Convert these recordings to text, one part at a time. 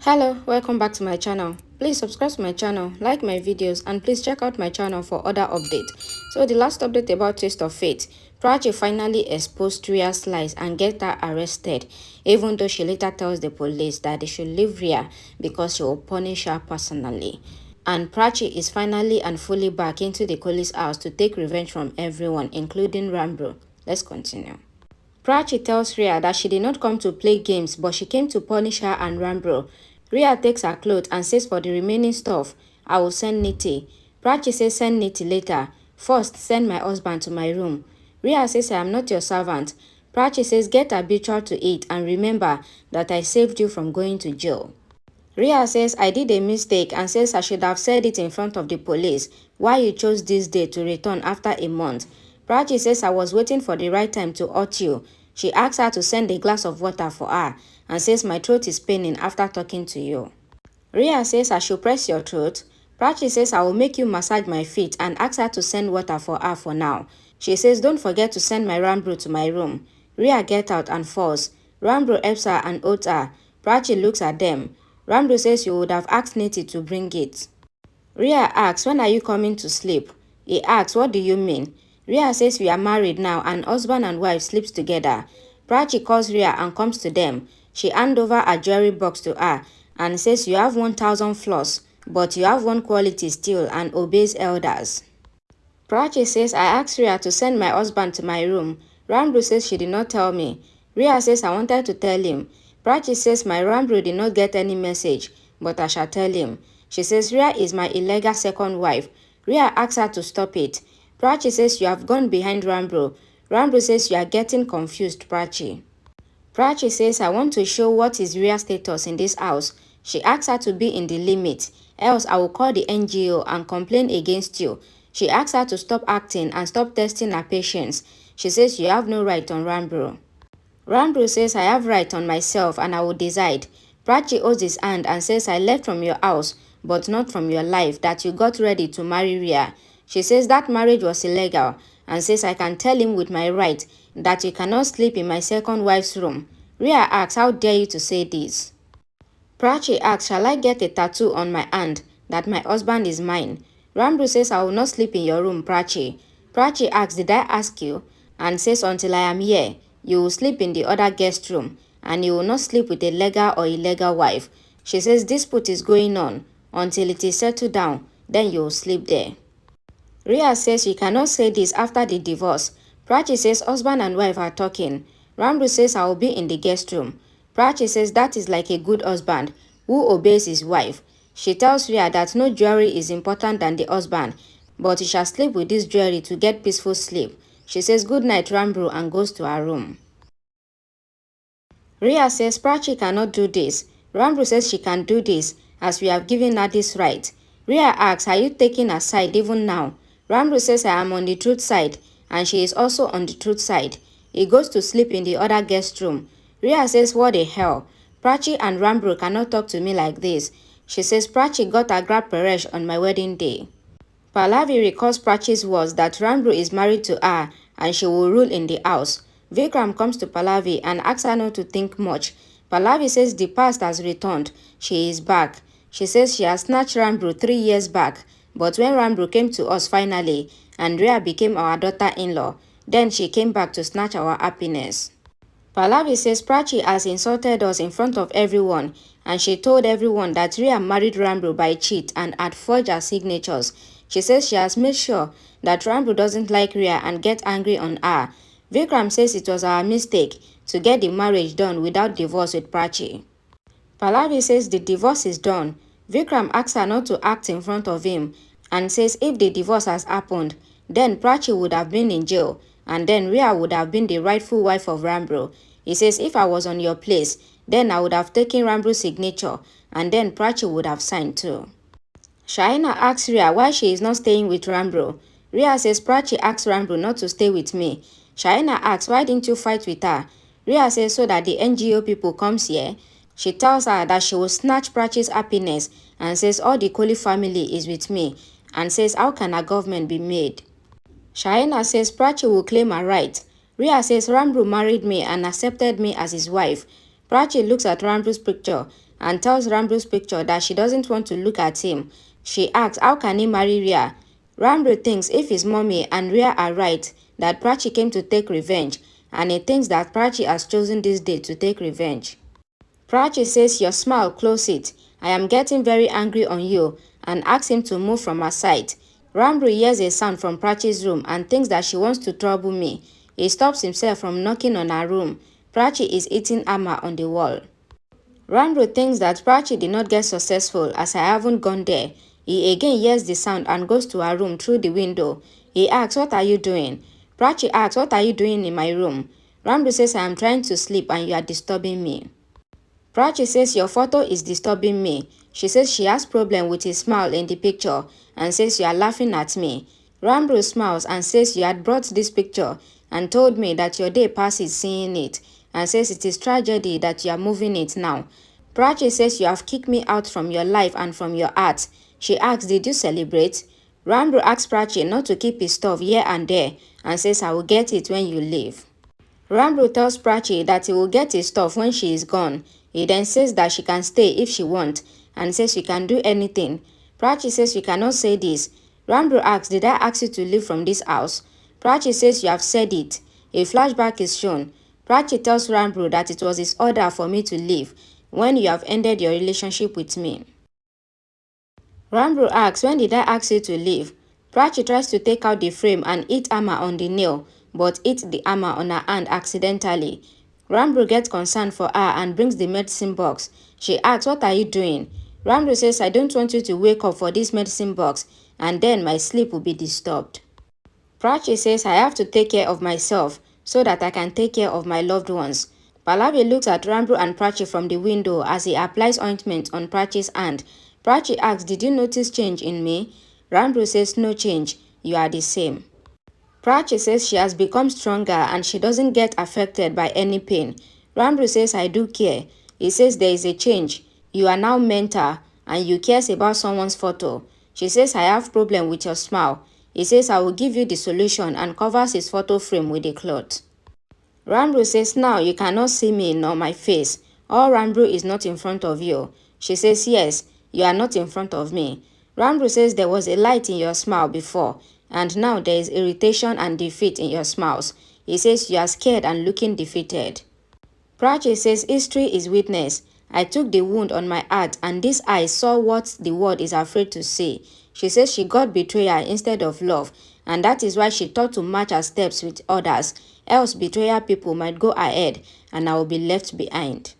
Hello, welcome back to my channel. Please subscribe to my channel, like my videos, and please check out my channel for other updates. So the last update about Taste of Fate, Prachi finally exposed Rhea's lies and get her arrested, even though she later tells the police that they should leave Rhea because she will punish her personally. And Prachi is finally and fully back into the police house to take revenge from everyone, including Ranbir. Let's continue. Prachi tells Rhea that she did not come to play games, but she came to punish her and Ranbir. Rhea takes her clothes and says for the remaining stuff, I will send Niti. Prachi says send Niti later. First, send my husband to my room. Rhea says I am not your servant. Prachi says get a butcher to eat and remember that I saved you from going to jail. Rhea says I did a mistake and says I should have said it in front of the police why you chose this day to return after a month. Prachi says I was waiting for the right time to hurt you. She asks her to send a glass of water for her and says my throat is paining after talking to you. Rhea says I should press your throat. Prachi says I will make you massage my feet and asks her to send water for her for now. She says don't forget to send my Ranbir to my room. Rhea gets out and falls. Ranbir helps her and holds her. Prachi looks at them. Ranbir says you would have asked Niti to bring it. Rhea asks when are you coming to sleep? He asks what do you mean? Rhea says we are married now and husband and wife sleeps together. Prachi calls Rhea and comes to them. She hands over a jewelry box to her and says you have 1,000 flaws, but you have one quality still and obeys elders. Prachi says I asked Rhea to send my husband to my room. Ranbir says she did not tell me. Rhea says I wanted to tell him. Prachi says my Ranbir did not get any message, but I shall tell him. She says Rhea is my illegal second wife. Rhea asks her to stop it. Prachi says you have gone behind Ranbir. Ranbir says you are getting confused, Prachi. Prachi says I want to show what is Rhea's status in this house. She asks her to be in the limit, else I will call the NGO and complain against you. She asks her to stop acting and stop testing her patience. She says you have no right on Ranbir. Ranbir says I have right on myself and I will decide. Prachi holds his hand and says I left from your house but not from your life, that you got ready to marry Rhea. She says that marriage was illegal and says I can tell him with my right that you cannot sleep in my second wife's room. Rhea asks how dare you to say this? Prachi asks shall I get a tattoo on my hand that my husband is mine? Ranbir says I will not sleep in your room, Prachi. Prachi asks did I ask you? And says until I am here, you will sleep in the other guest room and you will not sleep with a legal or illegal wife. She says dispute is going on until it is settled down, then you will sleep there. Rhea says she cannot say this after the divorce. Prachi says husband and wife are talking. Ranbir says I will be in the guest room. Prachi says that is like a good husband who obeys his wife. She tells Rhea that no jewelry is important than the husband, but he shall sleep with this jewelry to get peaceful sleep. She says good night Ranbir and goes to her room. Rhea says Prachi cannot do this. Ranbir says she can do this as we have given her this right. Rhea asks are you taking her side even now? Ranbir says I am on the truth side and she is also on the truth side. He goes to sleep in the other guest room. Rhea says what the hell? Prachi and Ranbir cannot talk to me like this. She says Prachi got a grab Paresh on my wedding day. Pallavi recalls Prachi's words that Ranbir is married to her and she will rule in the house. Vikram comes to Pallavi and asks her not to think much. Pallavi says the past has returned. She is back. She says she has snatched Ranbir 3 years back, but when Ranbir came to us finally and Rhea became our daughter-in-law, then she came back to snatch our happiness. Pallavi says Prachi has insulted us in front of everyone and she told everyone that Rhea married Ranbir by cheat and had forged her signatures. She says she has made sure that Ranbir doesn't like Rhea and get angry on her. Vikram says it was our mistake to get the marriage done without divorce with Prachi. Pallavi says the divorce is done. Vikram asks her not to act in front of him and says if the divorce has happened, then Prachi would have been in jail and then Rhea would have been the rightful wife of Ranbir. He says if I was on your place, then I would have taken Ranbir's signature and then Prachi would have signed too. Shaina asks Rhea why she is not staying with Ranbir. Rhea says Prachi asked Ranbir not to stay with me. Shaina asks why didn't you fight with her? Rhea says so that the NGO people comes here. She tells her that she will snatch Prachi's happiness and says all the Kohli family is with me and says how can a government be made? Shaina says Prachi will claim her right. Rhea says Ranbir married me and accepted me as his wife. Prachi looks at Ranbir's picture and tells Ranbir's picture that she doesn't want to look at him. She asks how can he marry Rhea. Ranbir thinks if his mommy and Rhea are right, that Prachi came to take revenge, and he thinks that Prachi has chosen this day to take revenge. Prachi says your smile, close it. I am getting very angry on you, and asks him to move from her side. Ranbir hears a sound from Prachi's room and thinks that she wants to trouble me. He stops himself from knocking on her room. Prachi is eating armor on the wall. Ranbir thinks that Prachi did not get successful as I haven't gone there. He again hears the sound and goes to her room through the window. He asks, what are you doing? Prachi asks, what are you doing in my room? Ranbir says, I am trying to sleep and you are disturbing me. Prachi says your photo is disturbing me. She says she has problem with his smile in the picture and says you are laughing at me. Ranbir smiles and says you had brought this picture and told me that your day passes seeing it, and says it is tragedy that you are moving it now. Prachi says you have kicked me out from your life and from your art. She asks, did you celebrate? Ranbir asks Prachi not to keep his stuff here and there and says I will get it when you leave. Ranbir tells Prachi that he will get his stuff when she is gone. He then says that she can stay if she wants and says she can do anything. Prachi says you cannot say this. Ranbir asks, did I ask you to leave from this house? Prachi says you have said it. A flashback is shown. Prachi tells Ranbir that it was his order for me to leave when you have ended your relationship with me. Ranbir asks, when did I ask you to leave? Prachi tries to take out the frame and hit armor on the nail, but hits the armor on her hand accidentally. Ranbir gets concerned for her and brings the medicine box. She asks, what are you doing? Ranbir says, I don't want you to wake up for this medicine box and then my sleep will be disturbed. Prachi says, I have to take care of myself so that I can take care of my loved ones. Pallavi looks at Ranbir and Prachi from the window as he applies ointment on Prachi's hand. Prachi asks, did you notice change in me? Ranbir says, no change, you are the same. Prachi says she has become stronger and she doesn't get affected by any pain. Ranbir says, I do care. He says there is a change. You are now mental and you cares about someone's photo. She says, I have problem with your smile. He says, I will give you the solution and covers his photo frame with a cloth. Ranbir says, now you cannot see me nor my face. All Ranbir is not in front of you. She says, yes, you are not in front of me. Ranbir says there was a light in your smile before, and now there is irritation and defeat in your smiles. He says you are scared and looking defeated. Prachi says history is witness. I took the wound on my heart and this eye saw what the world is afraid to see. She says she got betrayal instead of love, and that is why she thought to match her steps with others, else betrayal people might go ahead and I will be left behind.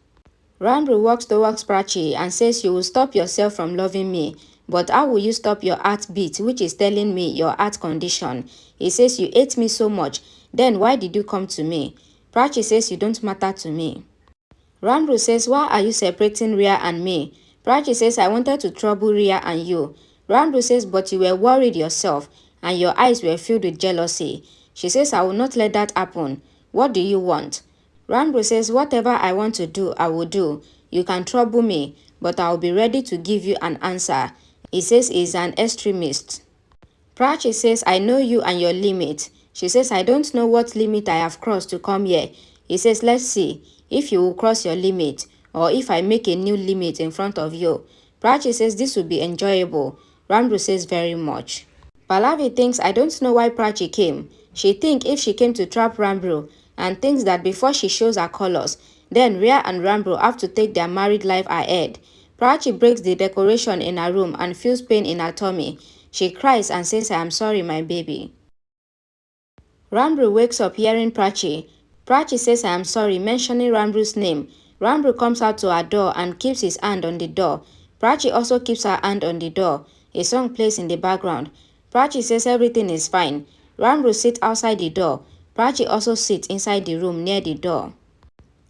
Ranbir walks towards Prachi and says you will stop yourself from loving me, but how will you stop your heartbeat which is telling me your heart condition? He says you hate me so much, then why did you come to me? Prachi says you don't matter to me. Ranbir says why are you separating Rhea and me? Prachi says I wanted to trouble Rhea and you. Ranbir says but you were worried yourself and your eyes were filled with jealousy. She says I will not let that happen. What do you want? Ranbir says whatever I want to do I will do. You can trouble me, but I will be ready to give you an answer. He says he is an extremist. Prachi says I know you and your limit. She says I don't know what limit I have crossed to come here. He says let's see if you will cross your limit or if I make a new limit in front of you. Prachi says this will be enjoyable. Ranbir says very much. Pallavi thinks I don't know why Prachi came. She thinks if she came to trap Ranbir and thinks that before she shows her colors, then Rhea and Ranbir have to take their married life ahead. Prachi breaks the decoration in her room and feels pain in her tummy. She cries and says, I am sorry, my baby. Ranbir wakes up hearing Prachi. Prachi says, I am sorry, mentioning Ranbir's name. Ranbir comes out to her door and keeps his hand on the door. Prachi also keeps her hand on the door. A song plays in the background. Prachi says everything is fine. Ranbir sits outside the door. Prachi also sits inside the room near the door.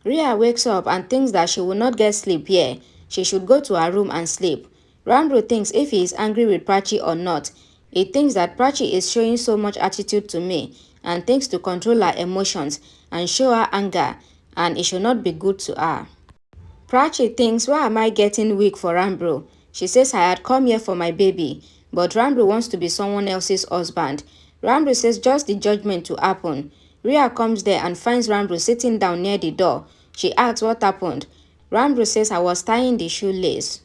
Rhea wakes up and thinks that she will not get sleep here. She should go to her room and sleep. Ranbir thinks if he is angry with Prachi or not. He thinks that Prachi is showing so much attitude to me and thinks to control her emotions and show her anger, and it should not be good to her. Prachi thinks, why am I getting weak for Ranbir? She says I had come here for my baby, but Ranbir wants to be someone else's husband. Ranbir says just the judgment to happen. Rhea comes there and finds Ranbir sitting down near the door. She asks what happened. Ranbir says, I was tying the shoelace.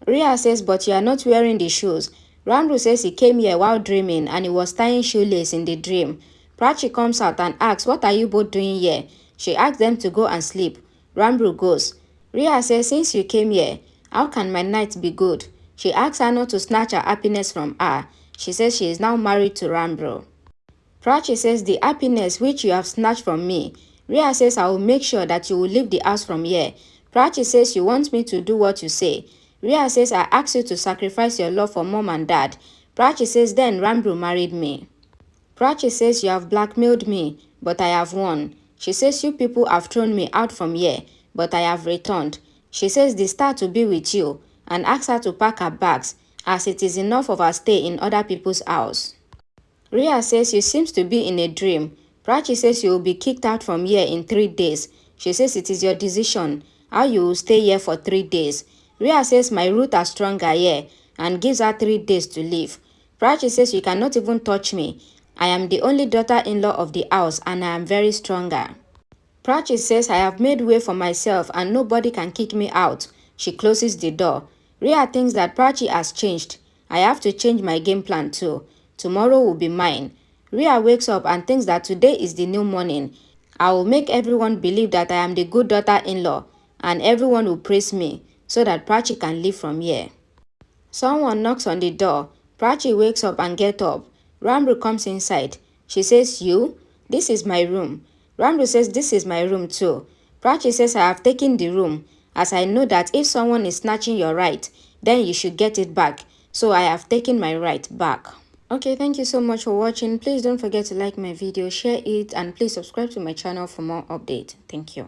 Rhea says, but you are not wearing the shoes. Ranbir says he came here while dreaming and he was tying shoelace in the dream. Prachi comes out and asks, what are you both doing here? She asks them to go and sleep. Ranbir goes. Rhea says, since you came here, how can my night be good? She asks her not to snatch her happiness from her. She says she is now married to Ranbir. Prachi says, the happiness which you have snatched from me. Rhea says, I will make sure that you will leave the house from here. Prachi says, you want me to do what you say. Rhea says, I asked you to sacrifice your love for mom and dad. Prachi says, then Ranbir married me. Prachi says, you have blackmailed me, but I have won. She says, you people have thrown me out from here, but I have returned. She says, the star to be with you, and asks her to pack her bags, as it is enough of her stay in other people's house. Rhea says, you seems to be in a dream. Prachi says, you will be kicked out from here in 3 days. She says, it is your decision, how you will stay here for 3 days. Rhea says, my roots are stronger here, and gives her 3 days to leave. Prachi says, you cannot even touch me. I am the only daughter-in-law of the house, and I am very stronger. Prachi says, I have made way for myself, and nobody can kick me out. She closes the door. Rhea thinks that Prachi has changed. I have to change my game plan too. Tomorrow will be mine. Rhea wakes up and thinks that today is the new morning. I will make everyone believe that I am the good daughter-in-law, and everyone will praise me, so that Prachi can leave from here. Someone knocks on the door. Prachi wakes up and gets up. Ranbir comes inside. She says, you? This is my room. Ranbir says, this is my room too. Prachi says, I have taken the room, as I know that if someone is snatching your right, then you should get it back. So I have taken my right back. Okay, thank you so much for watching. Please don't forget to like my video, share it, and please subscribe to my channel for more updates. Thank you.